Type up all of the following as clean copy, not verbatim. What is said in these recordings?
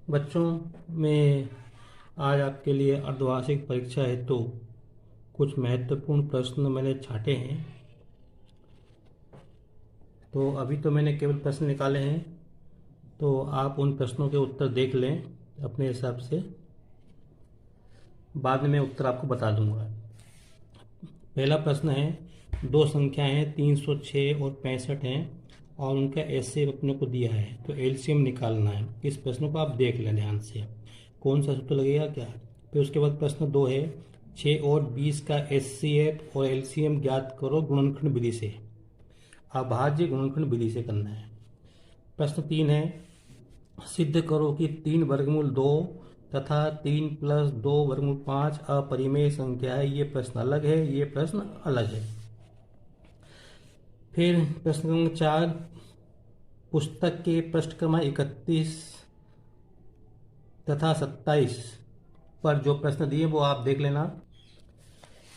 बच्चों में आज आपके लिए अर्धवार्षिक परीक्षा हेतु कुछ महत्वपूर्ण प्रश्न मैंने छांटे हैं। तो अभी तो मैंने केवल प्रश्न निकाले हैं, तो आप उन प्रश्नों के उत्तर देख लें अपने हिसाब से। बाद में मैं उत्तर आपको बता दूंगा। पहला प्रश्न है, दो संख्याएं हैं 306 और 65 हैं और उनका एचसीएफ अपने को दिया है, तो एलसीएम निकालना है। इस प्रश्न को आप देख लें ध्यान से, कौन सा सूत्र लगेगा क्या। फिर उसके बाद प्रश्न 2 है, 6 और 20 का एचसीएफ और एलसीएम ज्ञात करो गुणनखंड विधि से। अभाज्य गुणनखंड विधि से करना है। प्रश्न 3 है, सिद्ध करो कि 3 वर्गमूल 2 तथा 3 प्लस 2 वर्गमूल 5 अपरिमेय संख्या है। ये प्रश्न अलग है, ये प्रश्न अलग है। फिर प्रश्न क्रमांक 4, पुस्तक के पृष्ठ क्रमांक 31 तथा 27 पर जो प्रश्न दिए वो आप देख लेना।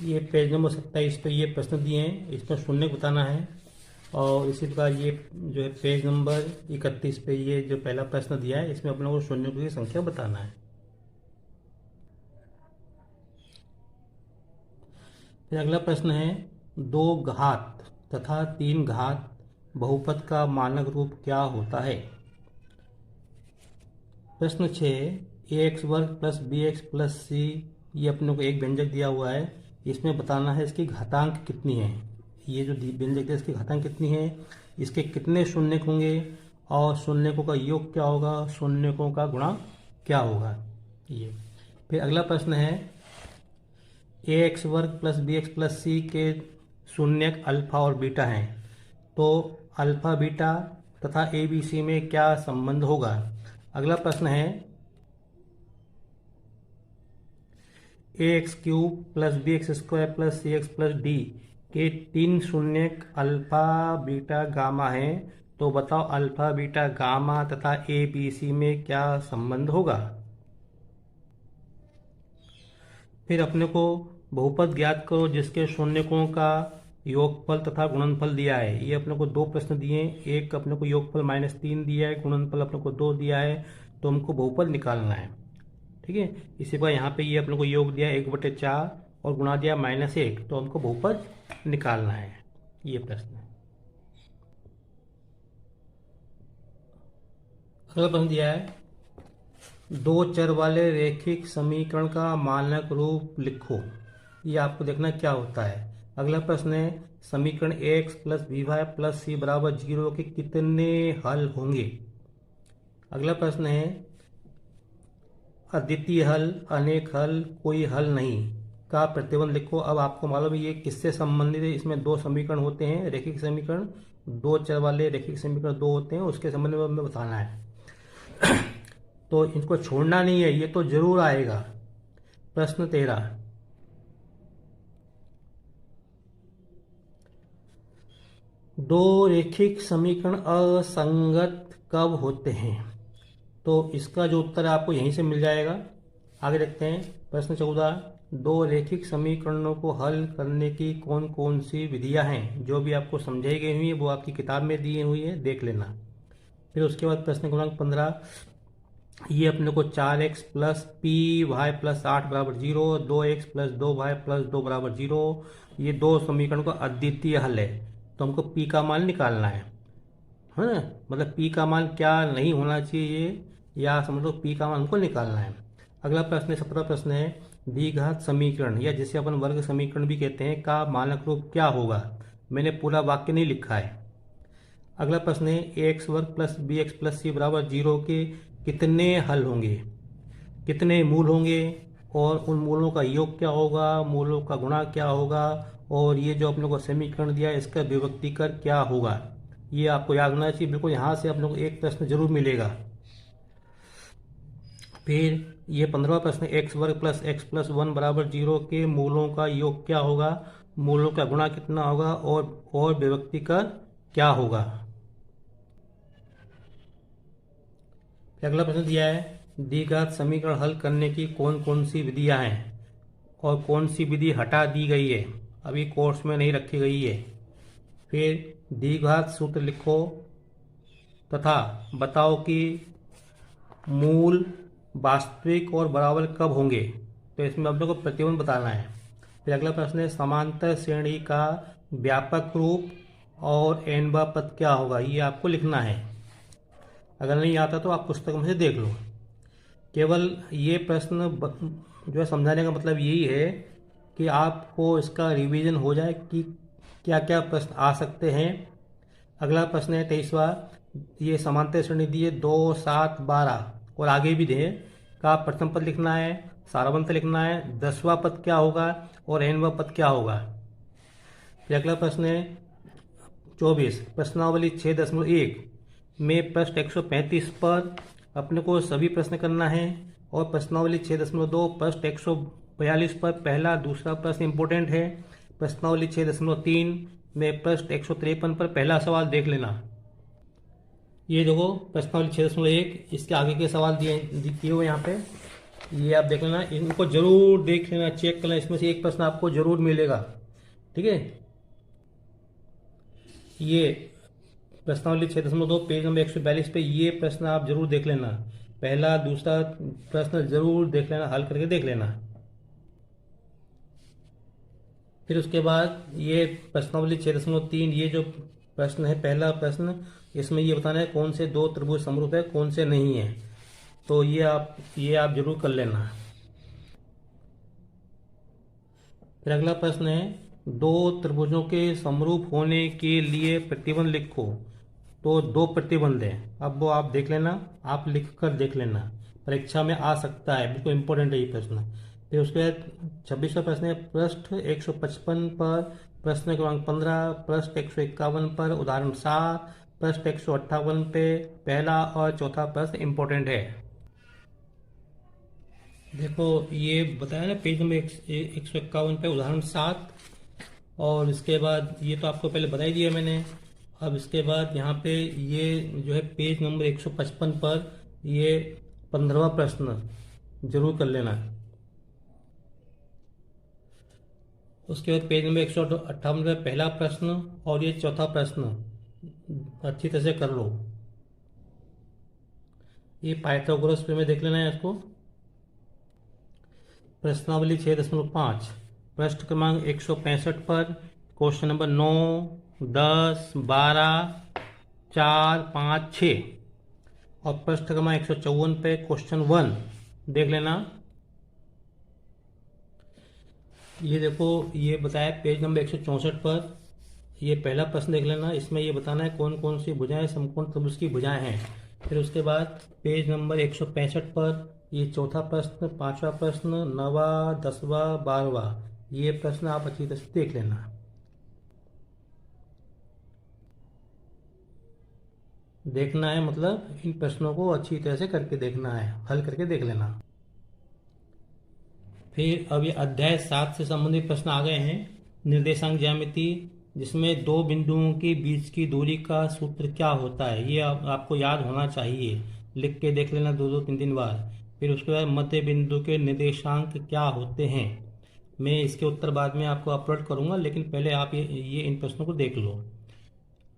ये पेज नंबर 27 पे ये प्रश्न दिए हैं, इस पर शून्य बताना है। और इसी प्रकार ये जो है पेज नंबर 31 पे ये जो पहला प्रश्न दिया है, इसमें अपने को शून्यों की संख्या बताना है। फिर अगला प्रश्न है, 2 घात तथा 3 घात बहुपद का मानक रूप क्या होता है। प्रश्न 6, ए एक्स वर्ग प्लस बी एक्स प्लस सी, ये अपने को एक व्यंजक दिया हुआ है, इसमें बताना है इसकी घातांक कितनी है। ये जो व्यंजक है इसकी घातांक कितनी है, इसके कितने शून्यक होंगे और शून्यकों का योग क्या होगा, शून्यकों का गुणा क्या होगा ये। फिर अगला प्रश्न है, ए एक्स वर्ग प्लस बी एक्स प्लस सी के शून्यक अल्फा और बीटा हैं, तो अल्फा बीटा तथा ए बी सी में क्या संबंध होगा। अगला प्रश्न है, A X cube plus B X square plus C X plus D के 3 शून्यक अल्फा बीटा गामा हैं, तो बताओ अल्फा बीटा गामा तथा ए बी सी में क्या संबंध होगा। फिर अपने को बहुपद ज्ञात करो जिसके शून्यकों का योगफल तथा गुणनफल दिया है। ये अपने को 2 प्रश्न दिए हैं, एक अपने को योगफल -3 दिया है, गुणनफल अपने को 2 दिया है, तो हमको बहुपद निकालना है। ठीक है, इसी पर यहाँ पे ये अपने को योग दिया 1/4 और गुणा दिया -1, तो हमको बहुपद निकालना है। ये प्रश्न है। अगला प्रश्न दिया है, 2 चर वाले रैखिक समीकरण का मानक रूप लिखो। ये आपको देखना क्या होता है। अगला प्रश्न है, समीकरण x plus B Y plus C बराबर 0 के कितने हल होंगे। अगला प्रश्न है, अद्वितीय हल, अनेक हल, कोई हल नहीं का प्रतिबंध लिखो। अब आपको मालूम है ये किससे संबंधित है। इसमें 2 समीकरण होते हैं, रैखिक समीकरण, 2 चर वाले रैखिक समीकरण 2 होते हैं, उसके संबंध में हमें बताना है। तो इनको छोड़ना नहीं है, ये तो जरूर आएगा। प्रश्न 13, 2 रैखिक समीकरण असंगत कब होते हैं। तो इसका जो उत्तर है आपको यहीं से मिल जाएगा। आगे देखते हैं। प्रश्न 14, 2 रैखिक समीकरणों को हल करने की कौन कौन सी विधियां हैं। जो भी आपको समझाई गई हुई है वो आपकी किताब में दी हुई है, देख लेना। फिर उसके बाद प्रश्न क्रमांक 15, ये अपने को 4x plus P Y plus 8 बराबर 0, 2x प्लस 2y प्लस 2 बराबर 0, ये 2 समीकरण का अद्वितीय हल है, तो हमको p का मान निकालना है ना। मतलब p का मान क्या नहीं होना चाहिए, या समझो p का मान हमको निकालना है। अगला प्रश्न 17 प्रश्न है, द्विघात समीकरण या जिसे अपन वर्ग समीकरण भी कहते हैं का मानक रूप क्या होगा। मैंने पूरा वाक्य नहीं लिखा है। अगला प्रश्न है, ए एक्स वर्ग plus B x plus C बराबर 0 के कितने हल होंगे, कितने मूल होंगे, और उन मूलों का योग क्या होगा, मूलों का गुणा क्या होगा, और ये जो अपने को समीकरण दिया है इसका विभक्तिकर क्या होगा। ये आपको याद होना चाहिए बिल्कुल। यहाँ से अपने को एक प्रश्न जरूर मिलेगा। फिर ये 15वां प्रश्न, एक्स वर्ग प्लस एक्स प्लस 1 बराबर 0 के मूलों का योग क्या होगा, मूलों का गुणा कितना होगा, और विभक्तिकर क्या होगा। अगला प्रश्न दिया है, द्विघात समीकरण हल करने की कौन कौन सी विधियां हैं और कौन सी विधि हटा दी गई है, अभी कोर्स में नहीं रखी गई है। फिर द्विघात सूत्र लिखो तथा बताओ कि मूल, वास्तविक और बराबर कब होंगे। तो इसमें आप लोग को प्रतिबंध बताना है। फिर अगला प्रश्न है समांतर श्रेणी का व्यापक रूप और n वा पद क्या होगा, ये आपको लिखना है। अगर नहीं आता तो आप पुस्तक में से देख लो। केवल ये प्रश्न जो है समझाने का मतलब यही है कि आपको इसका रिवीजन हो जाए कि क्या क्या प्रश्न आ सकते हैं। अगला प्रश्न है 23वां, ये समांतर श्रेणी दी है 2, 7, 12 और आगे भी दे का प्रथम पद लिखना है, सारांश लिखना है, 10वां पद क्या होगा और nवां पद क्या होगा। फिर अगला प्रश्न है 24, प्रश्नावली 6.1 में प्रश्न 135 पर अपने को सभी प्रश्न करना है और प्रश्नावली 6.2 प्रश्न 142 पर पहला दूसरा प्रश्न इंपॉर्टेंट है। प्रश्नावली 6.3 में प्रश्न 153 पर पहला सवाल देख लेना। ये देखो प्रश्नावली 6.1 इसके आगे के सवाल दिए हुए यहाँ पे, ये आप देख लेना, इनको जरूर देख लेना, चेक करना, इसमें से एक प्रश्न आपको जरूर मिलेगा। ठीक है, ये प्रश्नावली 6.2 पेज नंबर 142 पे ये प्रश्न आप जरूर देख लेना, पहला दूसरा प्रश्न जरूर देख लेना, हल करके देख लेना। फिर उसके बाद ये प्रश्नावली 6.3 ये जो प्रश्न है, पहला प्रश्न, इसमें ये बताना है कौन से दो त्रिभुज समरूप है कौन से नहीं है। तो ये आप जरूर कर लेना। फिर अगला प्रश्न है दो त्रिभुजों के समरूप होने के लिए प्रतिबंध लिखो। तो दो प्रतिबंध है, अब वो आप देख लेना, आप लिख कर देख लेना, परीक्षा में आ सकता है, बिल्कुल इंपॉर्टेंट है ये प्रश्न। फिर उसके बाद 26वां प्रश्न है पृष्ठ 155 पर प्रश्न क्रमांक 15, पृष्ठ 151 पर उदाहरण 7, पृष्ठ 158 पे पहला और चौथा प्रश्न इंपॉर्टेंट है। देखो ये बताया ना पेज नंबर 151 पे उदाहरण 7, और इसके बाद ये तो आपको पहले बता ही दिया मैंने। अब इसके बाद यहाँ पे ये जो है पेज नंबर 155 पर ये 15वां प्रश्न जरूर कर लेना। उसके बाद पेज नंबर 158 पे पहला प्रश्न और ये चौथा प्रश्न अच्छी तरह से कर लो। ये पाइथागोरस पे में देख लेना है इसको। प्रश्नावली 6.5 पृष्ठ क्रमांक 165 पर क्वेश्चन नंबर 9, 10, 12, 4, 5, 6 और पृष्ठ क्रमांक 154 पे क्वेश्चन 1 देख लेना। ये देखो ये बताया पेज नंबर 164 पर ये पहला प्रश्न देख लेना, इसमें ये बताना है कौन कौन सी भुजाएं समकोण त्रिभुज की भुजाएं हैं। फिर उसके बाद पेज नंबर 165 पर ये चौथा प्रश्न, पांचवा प्रश्न, 9वां, 10वां, 12वां ये प्रश्न आप अच्छी तरह से देख लेना। देखना है मतलब इन प्रश्नों को अच्छी तरह से करके देखना है, हल करके देख लेना। फिर अब ये अध्याय 7 से संबंधित प्रश्न आ गए हैं। निर्देशांक ज्यामिति, जिसमें दो बिंदुओं के बीच की दूरी का सूत्र क्या होता है, ये आपको याद होना चाहिए, लिख के देख लेना 2-2, 3-3 बार। फिर उसके बाद मध्य बिंदु के निर्देशांक क्या होते हैं, मैं इसके उत्तर बाद में आपको अपलोड करूंगा, लेकिन पहले आप ये इन प्रश्नों को देख लो।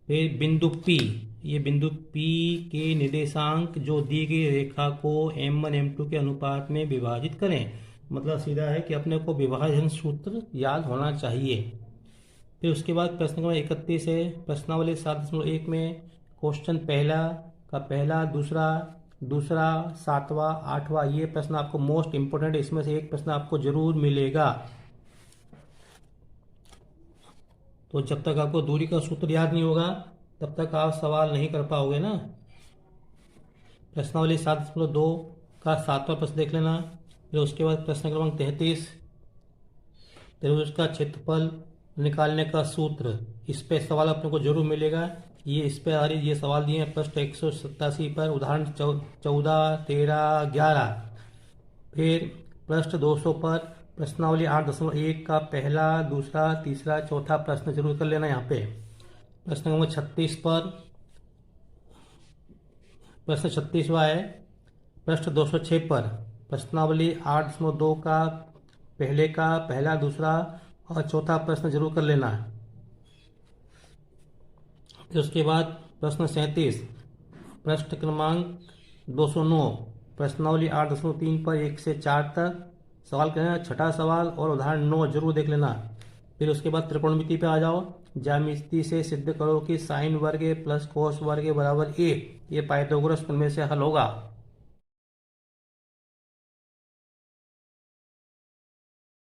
फिर बिंदु P, ये बिंदु P के निर्देशांक जो दी गई रेखा को M1 M2 के अनुपात में विभाजित करें, मतलब सीधा है कि अपने को विभाजन सूत्र याद होना चाहिए। फिर उसके बाद प्रश्न क्रमांक 31 है प्रश्नावली 7.1 में क्वेश्चन पहला का पहला, दूसरा, 7वां, 8वां ये प्रश्न आपको मोस्ट इंपोर्टेंट है, इसमें से एक प्रश्न आपको जरूर मिलेगा। तो जब तक आपको दूरी का सूत्र याद नहीं होगा तब तक आप सवाल नहीं कर पाओगे ना। प्रश्नावली 7.2 का 7वां प्रश्न देख लेना। फिर उसके बाद प्रश्न क्रमांक 33 त्रिभुज का क्षेत्रफल निकालने का सूत्र, इस पे सवाल अपने को जरूर मिलेगा। ये इस पे ये सवाल दिए हैं पृष्ठ 187 पर उदाहरण 14, 13, 11। फिर पृष्ठ 200 पर प्रश्नावली 8.1 का पहला, दूसरा, तीसरा, चौथा प्रश्न जरूर कर लेना। यहाँ पे प्रश्न नंबर 36 पर प्रश्न 36वां है पृष्ठ 206 पर प्रश्नावली 8.2 का पहला, दूसरा और चौथा प्रश्न जरूर कर लेना है। फिर उसके बाद प्रश्न 37 पृष्ठ क्रमांक 209 प्रश्नावली 8.3 पर 1 से 4 तक सवाल करें। छठा सवाल और उदाहरण 9 जरूर देख लेना। फिर उसके बाद त्रिकोणमिति पे आ जाओ। ज्यामिति से सिद्ध करो कि साइन वर्ग प्लस कोस वर्ग बराबर ए। ये पाइथागोरस प्रमेय से हल होगा।